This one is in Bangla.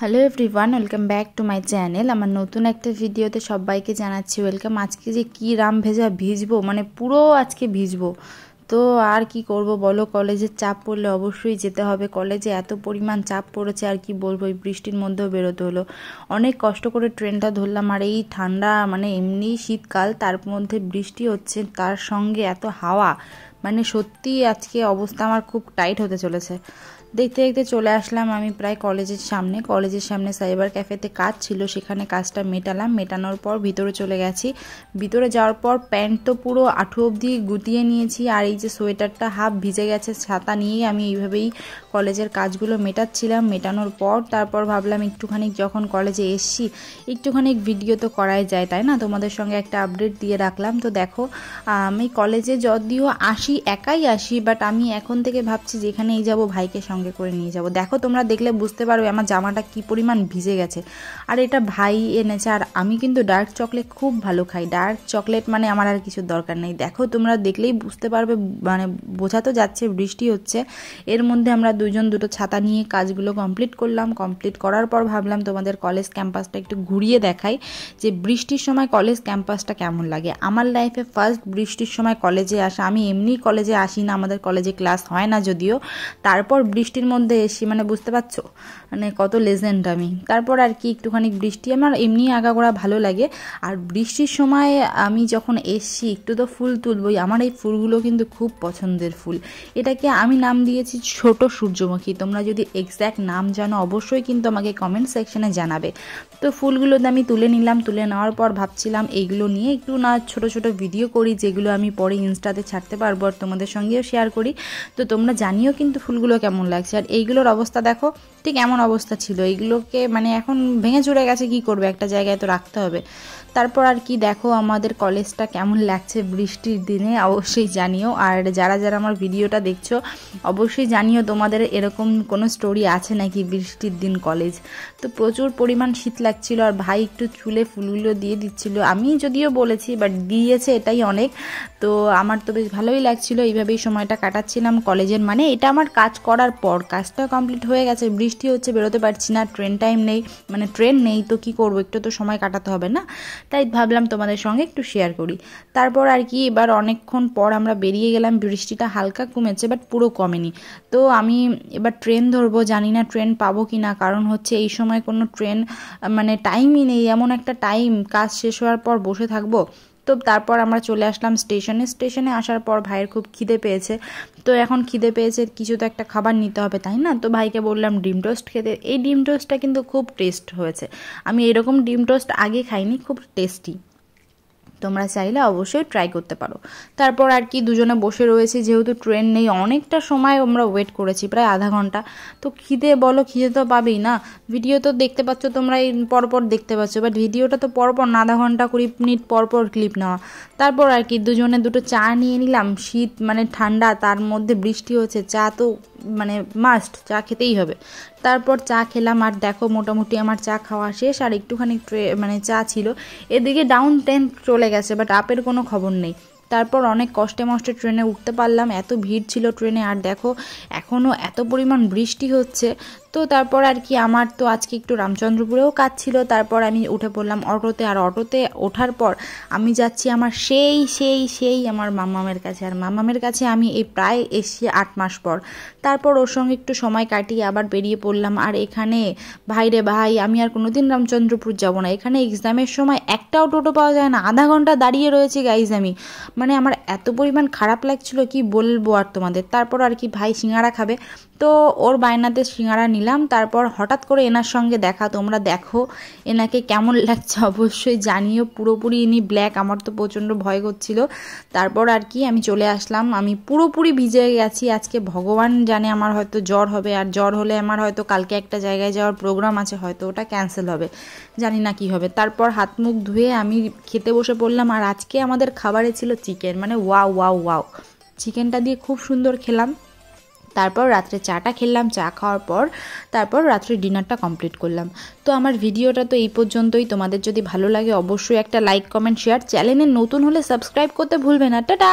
Hello everyone, welcome back to my channel. আমার নতুন একটা ভিডিওতে সবাইকে জানাচ্ছি ওয়েলকাম। আজকে যে কী রাম ভেজা ভিজবো, মানে পুরো আজকে ভিজবো। তো আর কি করব বলো, কলেজের চাপ পড়লে অবশ্যই যেতে হবে। কলেজে এত পরিমাণ চাপ পড়েছে আর কি বলবো, এই বৃষ্টির মধ্যেও বেরোতে হলো। অনেক কষ্ট করে ট্রেনটা ধরলাম, আর এই ঠান্ডা, মানে এমনি শীতকাল তার মধ্যে বৃষ্টি হচ্ছে, তার সঙ্গে এত হাওয়া, মানে সত্যি আজকে অবস্থা আমার খুব টাইট হতে চলেছে। দেখতে দেখতে চলে আসলাম আমি প্রায় কলেজের সামনে সাইবার ক্যাফেতে কাজ ছিল, সেখানে কাজটা মেটানোর পর ভিতরে চলে গেছি। ভিতরে যাওয়ার পর প্যান্ট তো পুরো আঁঠু অবধি গুটিয়ে নিয়েছি, আর এই যে সোয়েটারটা হাফ ভিজে গেছে, ছাতা নিয়েই আমি এইভাবেই কলেজের কাজগুলো মেটাচ্ছিলাম। মেটানোর পর তারপর ভাবলাম একটুখানি যখন কলেজে এসছি একটুখানি ভিডিও তো করাই যায়, তাই না, তোমাদের সঙ্গে একটা আপডেট দিয়ে রাখলাম। তো দেখো, আমি কলেজে যদিও আসি, একাই আসি, বাট আমি এখন থেকে ভাবছি যেখানেই যাব ভাইকে সঙ্গে করে নিয়ে যাব। দেখো তোমরা দেখলে বুঝতে পারবে আমার জামাটা কি পরিমাণ ভিজে গেছে, আর এটা ভাই এনেছে। আর আমি কিন্তু ডার্ক চকলেট খুব ভালো খাই, ডার্ক চকলেট মানে আমার আর কিছু দরকার নেই। দেখো তোমরা দেখলেই বুঝতে পারবে, মানে বোঝা তো যাচ্ছে বৃষ্টি হচ্ছে। এর মধ্যে আমরা দুটো ছাতা নিয়ে কাজগুলো কমপ্লিট করলাম। কমপ্লিট করার পর ভাবলাম তোমাদের কলেজ ক্যাম্পাসটা একটু ঘুরিয়ে দেখাই, যে বৃষ্টির সময় কলেজ ক্যাম্পাসটা কেমন লাগে। আমার লাইফে ফার্স্ট বৃষ্টির সময় কলেজে আসা। আমি এমনি কলেজে আসি না, আমাদের কলেজে ক্লাস হয় না যদিও, তারপর বৃষ্টির মধ্যে এসি, মানে বুঝতে পারছো মানে কত লেজেন্ড আমি। তারপর আর কি একটুখানি বৃষ্টি আমার এমনি আগাগোড়া ভালো লাগে, আর বৃষ্টির সময় আমি যখন এসছি একটু তো ফুল তুলবই। আমার এই ফুলগুলো কিন্তু খুব পছন্দের ফুল। এটাকে আমি নাম দিয়েছি ছোট সূর্যমুখী। তোমরা যদি এক্স্যাক্ট নাম জানো অবশ্যই কিন্তু আমাকে কমেন্ট সেকশনে জানাবে। তো ফুলগুলোতে আমি তুলে নিলাম। তুলে নেওয়ার পর ভাবছিলাম এইগুলো নিয়ে একটু না ছোট ছোট ভিডিও করি, যেগুলো আমি পরে ইনস্টাতে ছাড়তে পারবো আর তোমাদের সঙ্গেও শেয়ার করি। তো তোমরা জানিও কিন্তু ফুলগুলো কেমন লাগছে। আর এইগুলোর অবস্থা দেখো, ঠিক এমন অবস্থা ছিল। এইগুলোকে মানে এখন ভেঙে চুরে গেছে, কি করবে, একটা জায়গায় তো রাখতে হবে। তারপর আর কি দেখো আমাদের কলেজটা কেমন লাগছে বৃষ্টির দিনে অবশ্যই জানিও। আর যারা যারা আমার ভিডিওটা দেখছো অবশ্যই জানিও তোমাদের এরকম কোনো স্টোরি আছে নাকি বৃষ্টির দিন কলেজ। তো প্রচুর পরিমাণ শীত লাগছিল, আর ভাই একটু চুলে ফুলগুলো দিয়ে দিচ্ছিল। আমি যদিও বলেছি, বাট দিয়েছে, এটাই অনেক। তো আমার তো বেশ ভালোই লাগছিল, এইভাবেই সময়টা কাটাচ্ছিলাম কলেজের। মানে এটা আমার কাজ করার পর, কাজটা কমপ্লিট হয়ে গেছে, বৃষ্টি হচ্ছে, বেরোতে পারছি না, ট্রেন টাইম নেই, মানে ট্রেন নেই, তো কি করবো, একটু তো সময় কাটাতে হবে না, তাই ভাবলাম তোমাদের সঙ্গে একটু শেয়ার করি। তারপর আর কি এবার অনেকক্ষণ পর আমরা বেরিয়ে গেলাম। বৃষ্টিটা হালকা কমেছে, বাট পুরো কমেনি। তো আমি এবার ট্রেন ধরবো, জানি না ট্রেন পাবো কি না, কারণ হচ্ছে এই সময় কোনো ট্রেন মানে টাইমই নেই, এমন একটা টাইম কাজ শেষ হওয়ার পর বসে থাকবো। তো তারপর আমরা চলে আসলাম স্টেশনে আসার পর ভাইয়ের খুব খিদে পেয়েছে। তো এখন খিদে পেয়েছে, কিছু তো একটা খাবার নিতে হবে, তাই না। তো ভাইকে বললাম ডিম টোস্ট খেতে। এই ডিম টোস্টটা কিন্তু খুব টেস্ট হয়েছে, আমি এরকম ডিম টোস্ট আগে খাইনি, খুব টেস্টি। তোমরা চাইলে অবশ্যই ট্রাই করতে পারো। তারপর আর কি দুজনে বসে রয়েছি, যেহেতু ট্রেন নেই, অনেকটা সময় আমরা ওয়েট করেছি, প্রায় আধা ঘন্টা। তো খিদে বলো, খিদে তো পাবেই না। ভিডিও তো দেখতে পাচ্ছ তোমরা, এই পরপর দেখতে পাচ্ছ, বাট ভিডিওটা তো পরপর না, আধা ঘন্টা 20 মিনিট পরপর ক্লিপ নেওয়া। তারপর আর কি দুজনে দুটো চা নিয়ে নিলাম। শীত মানে ঠান্ডা, তার মধ্যে বৃষ্টি হচ্ছে, চা তো মানে মাস্ট, চা খেতেই হবে। তারপর চা খেলাম, আর দেখো মোটামুটি আমার চা খাওয়া শেষ, আর একটুখানি মানে চা ছিল। এদিকে ডাউন 10 চলে গেছে, বাট আপের কোনো খবর নেই। তারপর অনেক কষ্টে মষ্টে ট্রেনে উঠতে পারলাম, এত ভিড় ছিল ট্রেনে। আর দেখো এখনও এত পরিমাণ বৃষ্টি হচ্ছে। তো তারপর আর কি আমার তো আজকে একটু রামচন্দ্রপুরেও কাজ ছিল। তারপর আমি উঠে পড়লাম অটোতে, আর অটোতে ওঠার পর আমি যাচ্ছি আমার সেই আমার মামামের কাছে। আর মামামের কাছে আমি এই প্রায় এসছি 8 মাস পর। তারপর ওর সঙ্গে একটু সময় কাটিয়ে আবার বেরিয়ে পড়লাম। আর এখানে ভাই রে ভাই, আমি আর কোনোদিন রামচন্দ্রপুর যাব না। এখানে এক্সামের সময় একটাও টোটো পাওয়া যায় না, আধা ঘন্টা দাঁড়িয়ে রয়েছি গাইজ আমি। মানে আমার এত পরিমাণ খারাপ লাগছিল, কি বলবো আর তোমাদের। তারপর আর কি ভাই সিঙ্গারা খাবে, তো ওর বায়নাতে সিঙ্গারা নিলাম। তারপর হঠাৎ করে এনার সঙ্গে দেখা, তোমরা দেখো এনাকে কেমন লাগছে অবশ্যই জানিও। পুরোপুরি ইনি ব্ল্যাক, আমার তো প্রচণ্ড ভয় করছিল। তারপর আর কি আমি চলে আসলাম, আমি পুরোপুরি ভিজে গেছি আজকে। ভগবান জানে আমার হয়তো জ্বর হবে, আর জ্বর হলে আমার হয়তো কালকে একটা জায়গায় যাওয়ার প্রোগ্রাম আছে, হয়তো ওটা ক্যান্সেল হবে, জানি না কি হবে। তারপর হাত মুখ ধুয়ে আমি খেতে বসে পড়লাম। আর আজকে আমাদের খাবারে ছিল চিকেন, মানে ওয়াও ওয়াও ওয়াও, চিকেনটা দিয়ে খুব সুন্দর খেলাম। তারপর রাত্রে চাটা খেলাম, চা খাওয়ার পর তারপর রাত্রে ডিনারটা কমপ্লিট করলাম। তো আমার ভিডিওটা তো এই পর্যন্তই। তোমাদের যদি ভালো লাগে অবশ্যই একটা লাইক কমেন্ট শেয়ার, চ্যানেলে নতুন হলে সাবস্ক্রাইব করতে ভুলবে না। টাটা।